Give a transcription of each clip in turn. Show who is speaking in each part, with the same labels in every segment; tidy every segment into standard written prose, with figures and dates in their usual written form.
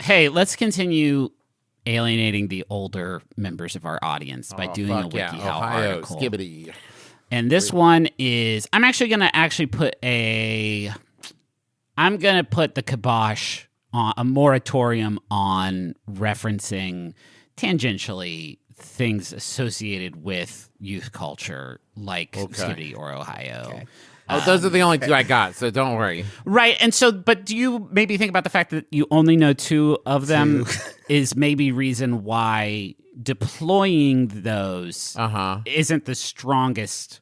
Speaker 1: Hey, let's continue alienating the older members of our audience by doing a WikiHow article.
Speaker 2: Skibbity.
Speaker 1: And this one is, I'm going to put the kibosh on a moratorium on referencing tangentially things associated with youth culture like Skibbity or Ohio.
Speaker 2: Okay. Those are the only two I got, so don't worry.
Speaker 1: Right, and so, but do you maybe think about the fact that you only know two of them is maybe reason why deploying those isn't the strongest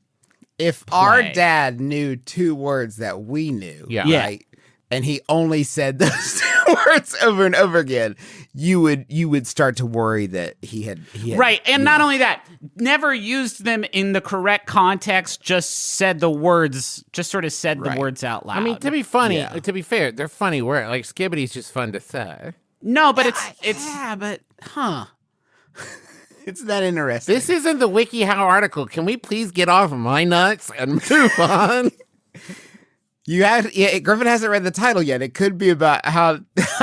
Speaker 3: If
Speaker 1: play.
Speaker 3: our dad knew two words that we knew, right, and he only said those two words over and over again, you would start to worry that he had
Speaker 1: right, and not only that, never used them in the correct context, just said the words, just sort of said the words out loud.
Speaker 2: I mean, to be funny, to be fair, they're funny words. Like Skibbity's just fun to say.
Speaker 1: No, but
Speaker 3: it's that interesting.
Speaker 2: This isn't the WikiHow article. Can we please get off my nuts and move on?
Speaker 3: Griffin hasn't read the title yet. It could be about how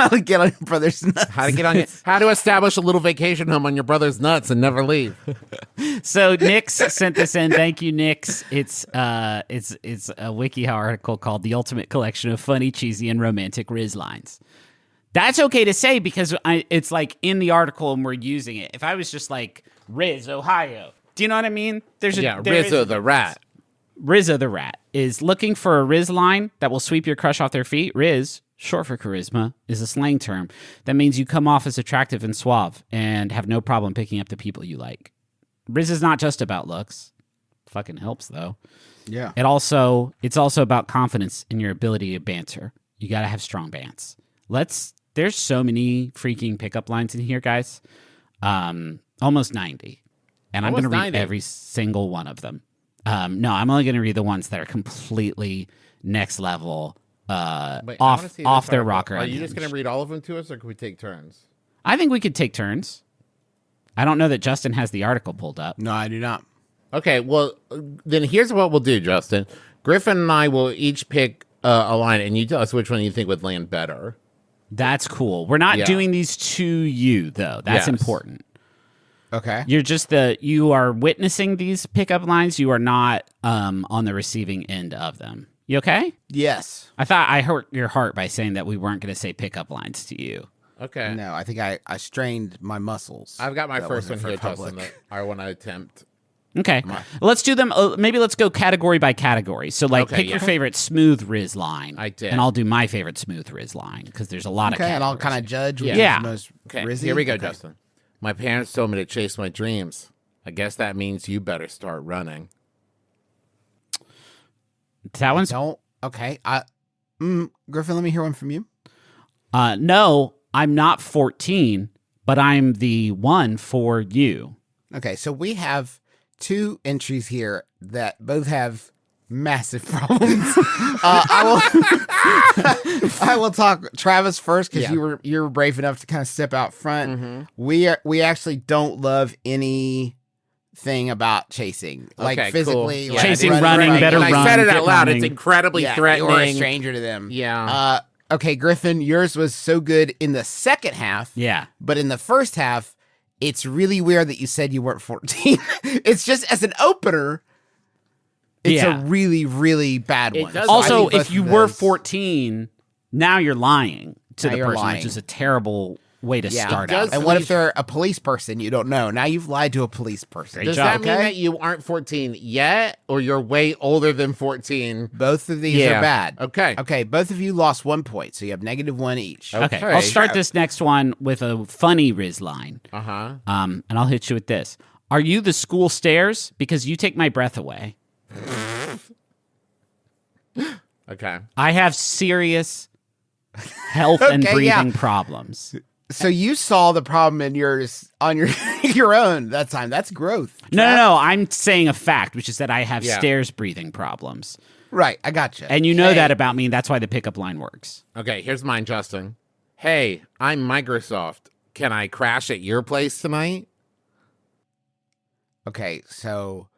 Speaker 3: to get on your brother's nuts.
Speaker 2: How to establish a little vacation home on your brother's nuts and never leave.
Speaker 1: So Nix sent this in. Thank you, Nix. It's a WikiHow article called "The Ultimate Collection of Funny, Cheesy, and Romantic Rizz Lines." That's okay to say because it's like in the article and we're using it. If I was just like Rizz, Ohio, do you know what I mean?
Speaker 2: Rizzo the rat.
Speaker 1: Rizzo the rat is looking for a Rizz line that will sweep your crush off their feet. Rizz, short for charisma, is a slang term that means you come off as attractive and suave and have no problem picking up the people you like. Rizz is not just about looks. Fucking helps though.
Speaker 3: Yeah.
Speaker 1: It's also about confidence in your ability to banter. You got to have strong bants. There's so many freaking pickup lines in here, guys. Almost 90. And I'm going to read every single one of them. No, I'm only going to read the ones that are completely next level, off their rocker.
Speaker 2: Are you just going to read all of them to us, or can we take turns?
Speaker 1: I think we could take turns. I don't know that Justin has the article pulled up.
Speaker 3: No, I do not.
Speaker 2: Okay, well, then here's what we'll do, Justin. Griffin and I will each pick a line, and you tell us which one you think would land better.
Speaker 1: That's cool. We're not doing these to you, though. That's important.
Speaker 3: Okay.
Speaker 1: You are witnessing these pickup lines. You are not on the receiving end of them. You okay?
Speaker 3: Yes.
Speaker 1: I thought I hurt your heart by saying that we weren't going to say pickup lines to you.
Speaker 2: Okay.
Speaker 3: No, I think I strained my muscles.
Speaker 2: I've got my first one here, Justin, that I want to attempt.
Speaker 1: Okay. Let's do them. Maybe let's go category by category. So, pick your favorite smooth Rizz line.
Speaker 2: I did.
Speaker 1: And I'll do my favorite smooth Rizz line because there's a lot of categories.
Speaker 3: And I'll kind of judge which is most Rizzy.
Speaker 2: Here we go, Justin. My parents told me to chase my dreams. I guess that means you better start running.
Speaker 1: That one's...
Speaker 3: Okay. Griffin, let me hear one from you.
Speaker 1: No, I'm not 14, but I'm the one for you.
Speaker 3: Okay, so we have two entries here that both have massive problems. I will talk Travis first because you were brave enough to kind of step out front.
Speaker 2: Mm-hmm.
Speaker 3: We actually don't love anything about chasing, physically,
Speaker 1: cool. Chasing, running, better run.
Speaker 2: I said it out loud.
Speaker 1: Running.
Speaker 2: It's incredibly threatening.
Speaker 3: You're a stranger to them.
Speaker 2: Yeah.
Speaker 3: Okay, Griffin, yours was so good in the second half.
Speaker 1: Yeah,
Speaker 3: but in the first half, it's really weird that you said you weren't 14. It's just as an opener. It's a really, really bad one.
Speaker 1: Also, if you were 14, now you're lying to the person, which is a terrible way to start out.
Speaker 3: And what if they're a police person you don't know? Now you've lied to a police person.
Speaker 2: Does that mean that you aren't 14 yet, or you're way older than 14?
Speaker 3: Both of these are bad.
Speaker 2: Okay.
Speaker 3: Okay, both of you lost 1 point, so you have -1 each.
Speaker 1: Okay. I'll start this next one with a funny Rizz line. And I'll hit you with this. Are you the school stairs? Because you take my breath away.
Speaker 2: Okay.
Speaker 1: I have serious health and breathing problems.
Speaker 3: So you saw the problem in yours on your own that time. That's growth.
Speaker 1: No. I'm saying a fact, which is that I have stairs breathing problems.
Speaker 3: Right. I gotcha.
Speaker 1: And you know that about me. That's why the pickup line works.
Speaker 2: Okay. Here's mine, Justin. Hey, I'm Microsoft. Can I crash at your place tonight?
Speaker 3: Okay. So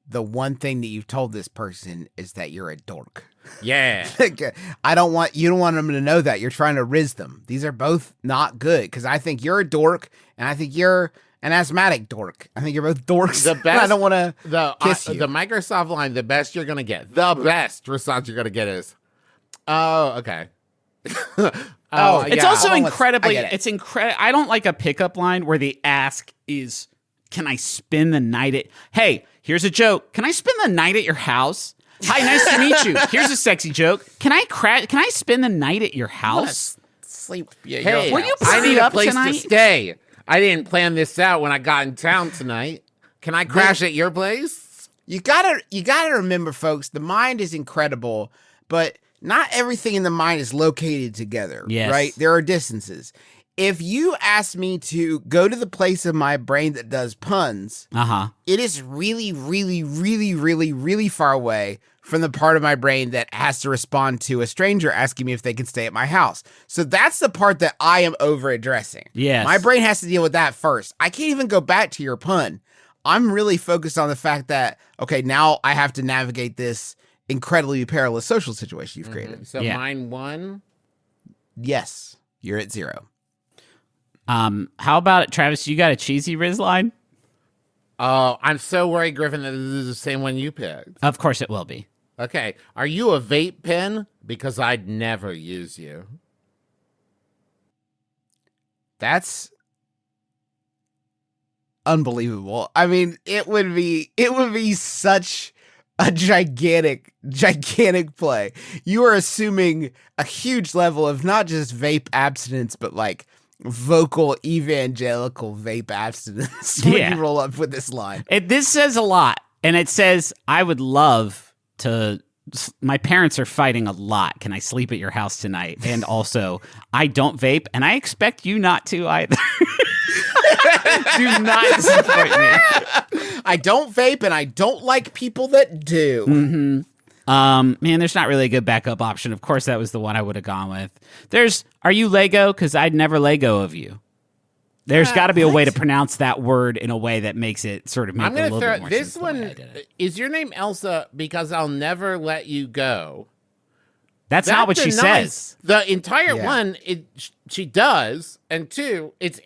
Speaker 3: the one thing that you've told this person is that you're a dork.
Speaker 2: Yeah.
Speaker 3: You don't want them to know that. You're trying to Rizz them. These are both not good because I think you're a dork and I think you're an asthmatic dork. I think you're both dorks.
Speaker 2: The best.
Speaker 3: I don't want to kiss you.
Speaker 2: The Microsoft line, the best you're going to get. The best response you're going to get is, oh, okay.
Speaker 1: It's also incredibly, it's incredible. I don't like a pickup line where the ask is, can I spend the night at, hey, here's a joke. Can I spend the night at your house? Hi, nice to meet you. Here's a sexy joke. Can I spend the night at your house?
Speaker 3: Sleep. Yeah,
Speaker 2: hey,
Speaker 1: will you
Speaker 2: I need
Speaker 1: up
Speaker 2: a place
Speaker 1: tonight?
Speaker 2: to stay. I didn't plan this out when I got in town tonight. Can I crash at your place?
Speaker 3: You gotta remember, folks, the mind is incredible, but not everything in the mind is located together, right? There are distances. If you ask me to go to the place of my brain that does puns, it is really, really, really, really, really far away from the part of my brain that has to respond to a stranger asking me if they can stay at my house. So that's the part that I am over addressing.
Speaker 1: Yes.
Speaker 3: My brain has to deal with that first. I can't even go back to your pun. I'm really focused on the fact that, okay, now I have to navigate this incredibly perilous social situation you've created.
Speaker 2: So mine won?
Speaker 3: Yes. You're at 0.
Speaker 1: How about it, Travis? You got a cheesy Rizz line?
Speaker 2: Oh, I'm so worried, Griffin, that this is the same one you picked.
Speaker 1: Of course it will be.
Speaker 2: Okay. Are you a vape pen? Because I'd never use you.
Speaker 3: That's unbelievable. I mean, it would be such a gigantic play. You are assuming a huge level of not just vape abstinence, but like vocal evangelical vape abstinence when you roll up with this line.
Speaker 1: This says a lot, and it says, I would love to, my parents are fighting a lot. Can I sleep at your house tonight? And also, I don't vape, and I expect you not to either. Do not disappoint me.
Speaker 3: I don't vape, and I don't like people that do.
Speaker 1: Man, there's not really a good backup option. Of course, that was the one I would have gone with. Are you Lego? Because I'd never Lego of you. There's got to be a way to pronounce that word in a way that makes it sort of make a little bit more sense.
Speaker 2: This one, is your name Elsa because I'll never let you go?
Speaker 1: That's not what she says.
Speaker 2: The entire one, she does, and 2, it's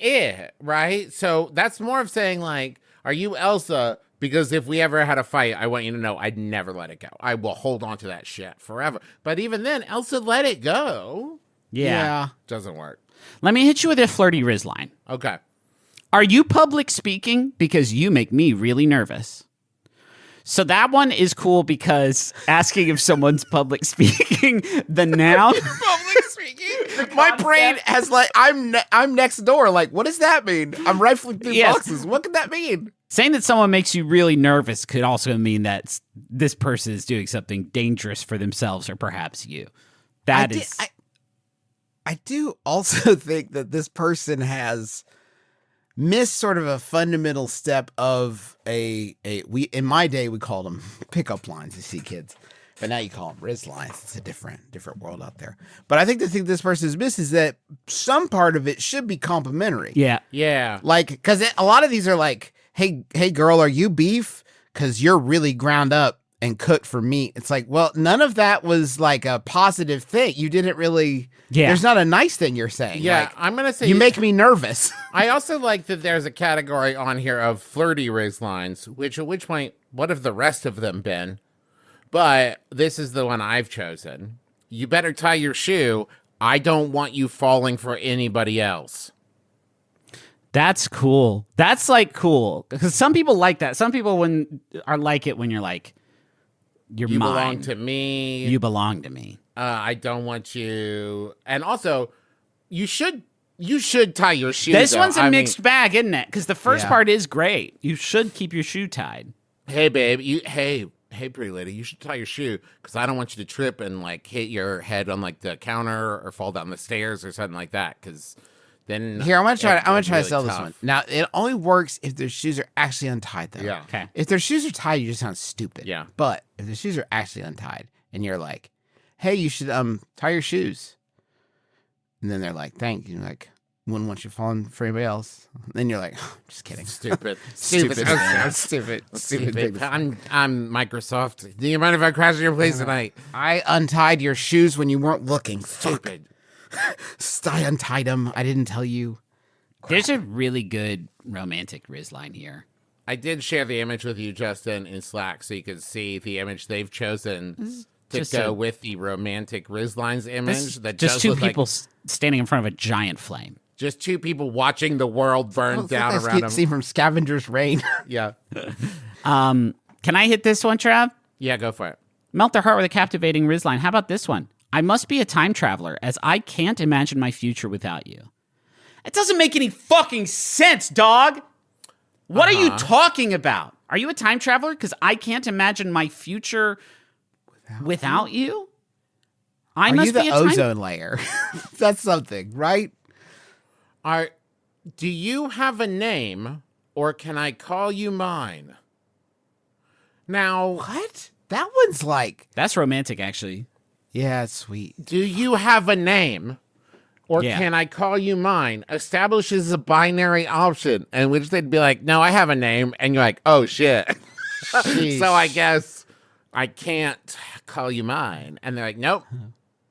Speaker 2: right? So that's more of saying, like, are you Elsa? Because if we ever had a fight, I want you to know I'd never let it go. I will hold on to that shit forever. But even then, Elsa let it go.
Speaker 1: Yeah.
Speaker 2: Doesn't work.
Speaker 1: Let me hit you with a flirty Rizz line.
Speaker 2: Okay.
Speaker 1: Are you public speaking? Because you make me really nervous. So that one is cool because asking if someone's public speaking, the noun.
Speaker 3: Public speaking? My brain has like, I'm next door. Like, what does that mean? I'm rifling through boxes. What could that mean?
Speaker 1: Saying that someone makes you really nervous could also mean that this person is doing something dangerous for themselves or perhaps you.
Speaker 3: I do also think that this person has missed sort of a fundamental step of in my day we called them pickup lines, you see, kids. But now you call them Rizz lines. It's a different world out there. But I think the thing this person has missed is that some part of it should be complimentary.
Speaker 1: Yeah.
Speaker 2: Yeah.
Speaker 3: Like, because a lot of these are like, hey girl, are you beef? Because you're really ground up and cooked for meat. It's like, well, none of that was like a positive thing. You didn't really, there's not a nice thing you're saying.
Speaker 2: Yeah,
Speaker 3: like,
Speaker 2: I'm going to say.
Speaker 3: You make me nervous.
Speaker 2: I also like that there's a category on here of flirty Rizz lines, which at which point, what have the rest of them been? But this is the one I've chosen. You better tie your shoe. I don't want you falling for anybody else.
Speaker 1: That's cool. That's like cool. Because some people like that. Some people are like it when you're like, you
Speaker 2: belong to me.
Speaker 1: You belong to me.
Speaker 2: I don't want you. And also, you should tie your shoe.
Speaker 1: This one's a mixed bag, isn't it? Because the first part is great. You should keep your shoe tied.
Speaker 2: Hey, babe. Hey, pretty lady, you should tie your shoe because I don't want you to trip and like hit your head on like the counter or fall down the stairs or something like that. Because then
Speaker 3: I'm gonna try to sell this one. Now it only works if their shoes are actually untied, though.
Speaker 2: Yeah.
Speaker 1: Okay.
Speaker 3: If their shoes are tied, you just sound stupid.
Speaker 2: Yeah.
Speaker 3: But if the shoes are actually untied and you're like, hey, you should tie your shoes, and then they're like, thank you. You're like, wouldn't want you falling for anybody else. Then you're like, just kidding.
Speaker 2: Stupid.
Speaker 3: Stupid.
Speaker 2: I'm Microsoft. Do you mind if I crash at your place tonight?
Speaker 3: I untied your shoes when you weren't looking.
Speaker 2: Stupid.
Speaker 3: I untied them. I didn't tell you.
Speaker 1: There's a really good romantic Rizz line here.
Speaker 2: I did share the image with you, Justin, in Slack, so you could see the image they've chosen to go with the romantic Rizz lines image. That
Speaker 1: just two people standing in front of a giant flame.
Speaker 2: Just two people watching the world burn down
Speaker 3: like
Speaker 2: around them.
Speaker 3: See from Scavenger's Reign.
Speaker 2: Yeah.
Speaker 1: Can I hit this one, Trav?
Speaker 2: Yeah, go for it.
Speaker 1: Melt their heart with a captivating Rizz line. How about this one? I must be a time traveler, as I can't imagine my future without you. It doesn't make any fucking sense, dog. What are you talking about? Are you a time traveler? Because I can't imagine my future without you?
Speaker 3: Are you the ozone layer? That's something, right?
Speaker 2: Do you have a name, or can I call you mine? Now,
Speaker 3: what? That one's like...
Speaker 1: That's romantic, actually.
Speaker 3: Yeah, it's sweet.
Speaker 2: Do you have a name, or can I call you mine? Establishes a binary option in which they'd be like, no, I have a name. And you're like, oh, shit. So I guess I can't call you mine. And they're like, nope.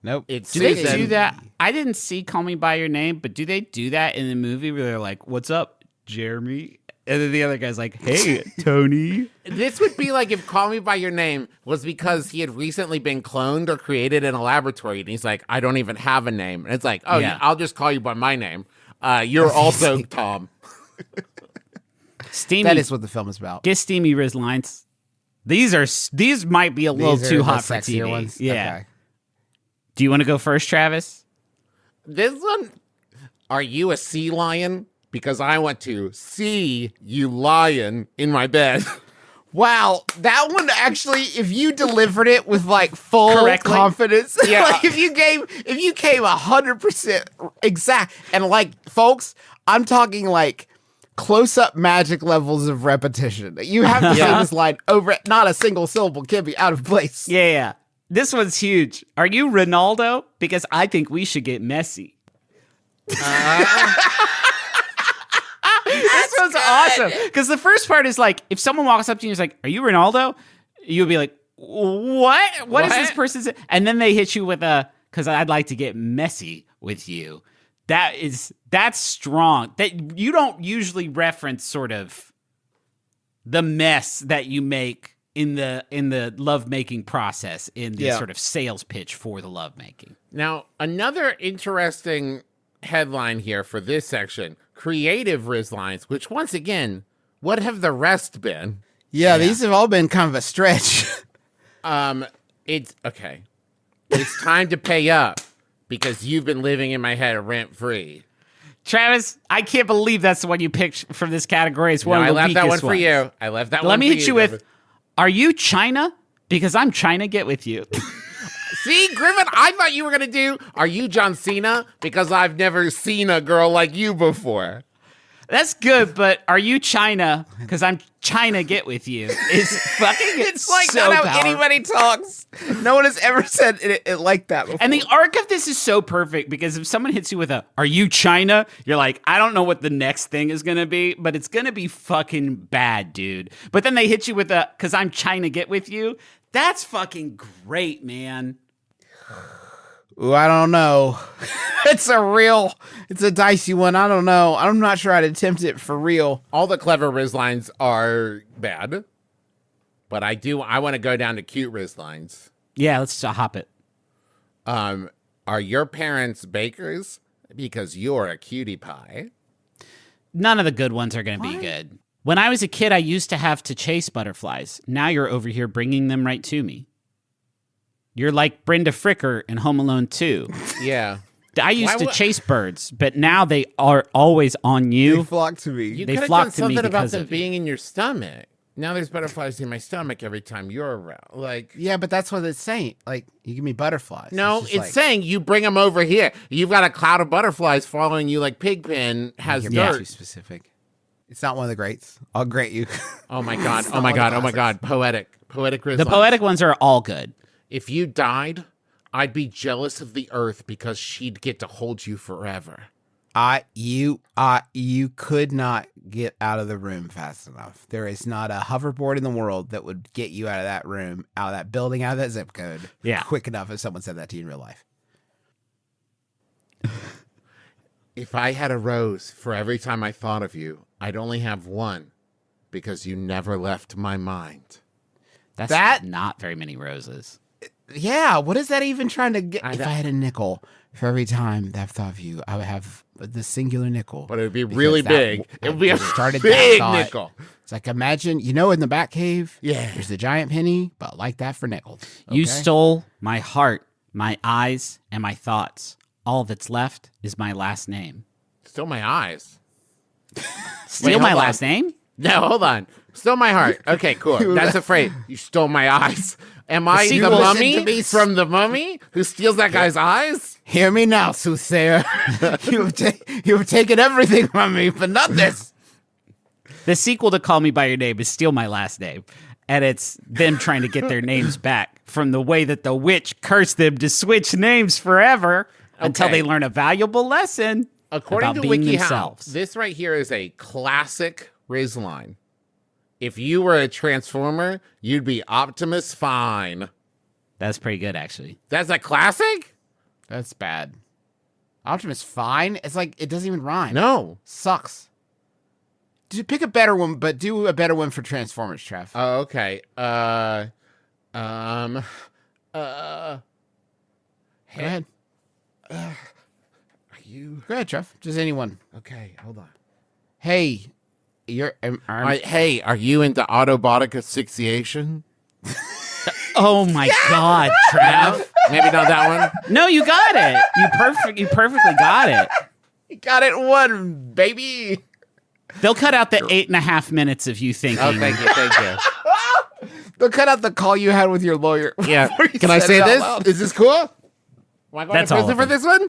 Speaker 3: Nope.
Speaker 2: It's
Speaker 1: do they do that? I didn't see Call Me By Your Name, but do they do that in the movie where they're like, what's up, Jeremy? And then the other guy's like, hey, Tony.
Speaker 2: This would be like if Call Me By Your Name was because he had recently been cloned or created in a laboratory. And he's like, I don't even have a name. And it's like, oh, yeah, I'll just call you by my name. You're also Tom.
Speaker 1: Steamy.
Speaker 3: That is what the film is about.
Speaker 1: Get Steamy Rizz lines. These might be a little too hot for TV.
Speaker 3: Ones?
Speaker 1: Yeah.
Speaker 3: Okay.
Speaker 1: Do you want to go first, Travis?
Speaker 2: This one, are you a sea lion? Because I want to see you lying in my bed.
Speaker 3: Wow, that one actually, if you delivered it with like full confidence, like if you came 100% exact, and like folks, I'm talking like close-up magic levels of repetition. You have to say this line over, not a single syllable can be out of place.
Speaker 1: Yeah. This one's huge. Are you Ronaldo? Because I think we should get Messi. This one's awesome. Because the first part is like, if someone walks up to you and is like, are you Ronaldo? You'll be like, what? What is this person's? And then they hit you with because I'd like to get messy with you. That's strong. That you don't usually reference sort of the mess that you make in the lovemaking process, in the sort of sales pitch for the lovemaking.
Speaker 2: Now, another interesting headline here for this section, creative Rizz lines, which once again, what have the rest been?
Speaker 3: Yeah, these have all been kind of a stretch.
Speaker 2: It's okay. It's time to pay up because you've been living in my head rent free.
Speaker 1: Travis, I can't believe that's the one you picked from this category. It's one of the weakest
Speaker 2: I left that one
Speaker 1: ones.
Speaker 2: for you. I left that one for you.
Speaker 1: Let me hit you with, are you China? Because I'm trying to get with you.
Speaker 2: See, Griffin, I thought you were going to do, are you John Cena? Because I've never seen a girl like you before.
Speaker 1: That's good, but are you China? Because I'm trying to get with you. It's like
Speaker 3: so
Speaker 1: not
Speaker 3: how anybody talks. No one has ever said it like that before.
Speaker 1: And the arc of this is so perfect because if someone hits you with a, are you China? You're like, I don't know what the next thing is going to be, but it's going to be fucking bad, dude. But then they hit you with a, because I'm trying to get with you. That's fucking great, man.
Speaker 3: Ooh, I don't know. It's a dicey one. I don't know. I'm not sure I'd attempt it for real.
Speaker 2: All the clever Rizz lines are bad, but I want to go down to cute Rizz lines.
Speaker 1: Yeah, let's hop it.
Speaker 2: Are your parents bakers? Because you're a cutie pie.
Speaker 1: None of the good ones are going to be good. When I was a kid, I used to have to chase butterflies. Now you're over here bringing them right to me. You're like Brenda Fricker in Home Alone 2.
Speaker 2: Yeah.
Speaker 1: I used to chase birds, but now they are always on you.
Speaker 3: They flock to me.
Speaker 2: You could have done something about them being in your stomach. Now there's butterflies in my stomach every time you're around. Like,
Speaker 3: yeah, but that's what it's saying. Like, you give me butterflies.
Speaker 2: No, it's saying you bring them over here. You've got a cloud of butterflies following you like Pigpen has dirt.
Speaker 3: Too specific. It's not one of the greats. I'll grant you.
Speaker 2: Oh my god! Oh my god! Oh my god! Poetic Rizz.
Speaker 1: The poetic ones are all good.
Speaker 2: If you died, I'd be jealous of the earth because she'd get to hold you forever.
Speaker 3: You could not get out of the room fast enough. There is not a hoverboard in the world that would get you out of that room, out of that building, out of that zip code, quick enough if someone said that to you in real life.
Speaker 2: If I had a rose for every time I thought of you, I'd only have one because you never left my mind.
Speaker 1: That's not very many roses.
Speaker 3: Yeah, what is that even trying to get? If I had a nickel for every time that I've thought of you, I would have the singular nickel.
Speaker 2: But it would be really big. It would be a
Speaker 3: started
Speaker 2: big nickel.
Speaker 3: It's like, imagine, in the Batcave,
Speaker 2: yeah,
Speaker 3: there's the giant penny, but like that for nickels. Okay?
Speaker 1: You stole my heart, my eyes, and my thoughts. All that's left is my last name.
Speaker 2: Stole my eyes.
Speaker 1: Steal my last name?
Speaker 2: No, hold on. Stole my heart. Okay, cool. That's a phrase. You stole my eyes. Am I the mummy from the mummy who steals that guy's eyes?
Speaker 3: Hear me now, soothsayer. you have taken everything from me, but not this.
Speaker 1: The sequel to Call Me By Your Name is Steal My Last Name. And it's them trying to get their names back from the way that the witch cursed them to switch names forever until they learn a valuable lesson.
Speaker 2: According to
Speaker 1: being
Speaker 2: WikiHow,
Speaker 1: themselves.
Speaker 2: This right here is a classic Rizz line. If you were a Transformer, you'd be Optimus Fine.
Speaker 1: That's pretty good, actually.
Speaker 2: That's a classic?
Speaker 3: That's bad. Optimus Fine? It's like, it doesn't even rhyme.
Speaker 2: No.
Speaker 3: Sucks. Pick a better one, but do a better one for Transformers, Trev.
Speaker 2: Oh, okay.
Speaker 3: Go ahead. Go ahead, Trev. Just anyone.
Speaker 2: Okay, hold on.
Speaker 3: Hey,
Speaker 2: are you into Autobotic Asphyxiation?
Speaker 1: Oh my God, Trev.
Speaker 2: Maybe not that one.
Speaker 1: No, you got it. You perfectly got it.
Speaker 3: You got it one, baby.
Speaker 1: They'll cut out the 8.5 minutes of you thinking.
Speaker 2: Oh, thank you.
Speaker 3: They'll cut out the call you had with your lawyer.
Speaker 2: Yeah. Can I say this? Is this cool? Am I going to prison for this one?